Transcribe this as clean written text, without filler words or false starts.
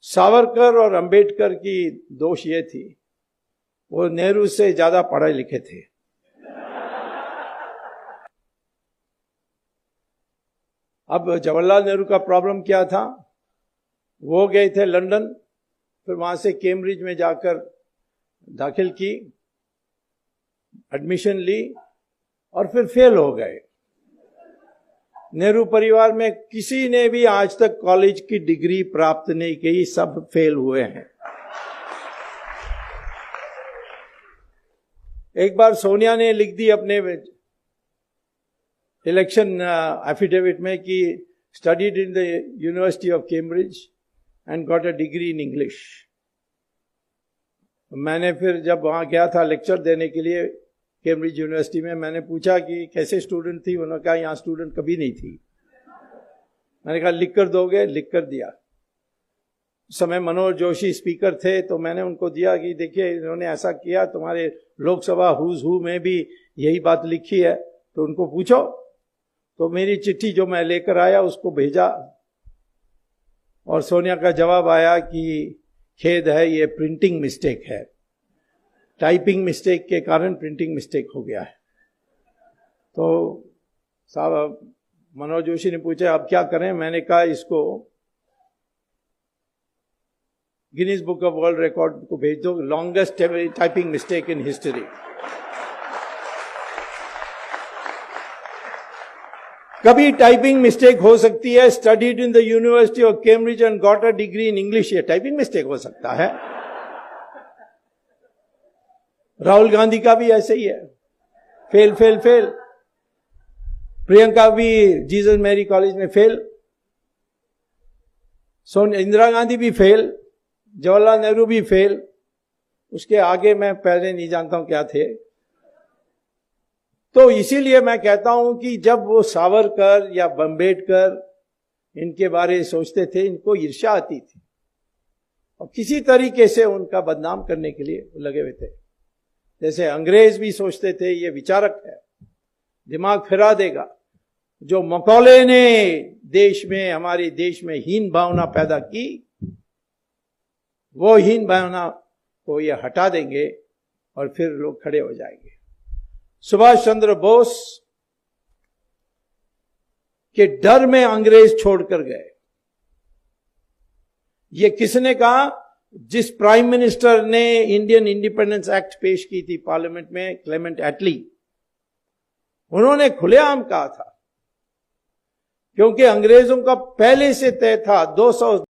सावरकर और अंबेडकर की दोष ये थी, वो नेहरू से ज्यादा पढ़े लिखे थे। अब जवाहरलाल नेहरू का प्रॉब्लम क्या था, वो गए थे लंदन, फिर वहां से कैम्ब्रिज में जाकर दाखिल की, एडमिशन ली और फिर फेल हो गए। नेहरू परिवार में किसी ने भी आज तक कॉलेज की डिग्री प्राप्त नहीं की, सब फेल हुए हैं। एक बार सोनिया ने लिख दी अपने इलेक्शन एफिडेविट में कि studied in the university of Cambridge and got a degree in English. मैंने फिर जब वहां गया था लेक्चर देने के लिए कैम्ब्रिज यूनिवर्सिटी में, मैंने पूछा कि कैसे स्टूडेंट थी, उन्होंने कहा यहाँ स्टूडेंट कभी नहीं थी। मैंने कहा लिख कर दोगे, लिख कर दिया। उस समय मनोहर जोशी स्पीकर थे, तो मैंने उनको दिया कि देखिए इन्होंने ऐसा किया, तुम्हारे लोकसभा हुज हू में भी यही बात लिखी है, तो उनको पूछो। तो मेरी चिट्ठी जो मैं लेकर आया उसको भेजा और सोनिया का जवाब आया कि खेद है, ये प्रिंटिंग मिस्टेक है, टाइपिंग मिस्टेक के कारण प्रिंटिंग मिस्टेक हो गया है। तो साहब मनोज जोशी ने पूछा अब क्या करें, मैंने कहा इसको Guinness book of world record को भेज दो, longest typing mistake in history. कभी टाइपिंग मिस्टेक हो सकती है, studied in the university of Cambridge and got a degree in English, ये टाइपिंग मिस्टेक हो सकता है। राहुल गांधी का भी ऐसे ही है, फेल फेल फेल। प्रियंका भी जीसस मैरी कॉलेज में फेल, इंदिरा गांधी भी फेल, जवाहरलाल नेहरू भी फेल। उसके आगे मैं पहले नहीं जानता हूं क्या थे। तो इसीलिए मैं कहता हूं कि जब वो सावरकर या अंबेडकर इनके बारे में सोचते थे, इनको ईर्ष्या आती थी और किसी तरीके से उनका बदनाम करने के लिए लगे हुए थे। जैसे अंग्रेज भी सोचते थे ये विचारक है, दिमाग फिरा देगा। जो मकौले ने देश में, हमारे देश में हीन भावना पैदा की, वो हीन भावना को ये हटा देंगे और फिर लोग खड़े हो जाएंगे। सुभाष चंद्र बोस के डर में अंग्रेज छोड़कर गए। ये किसने कहा? जिस प्राइम मिनिस्टर ने इंडियन इंडिपेंडेंस एक्ट पेश की थी पार्लियामेंट में, क्लेमेंट एटली, उन्होंने खुलेआम कहा था, क्योंकि अंग्रेजों का पहले से तय था 200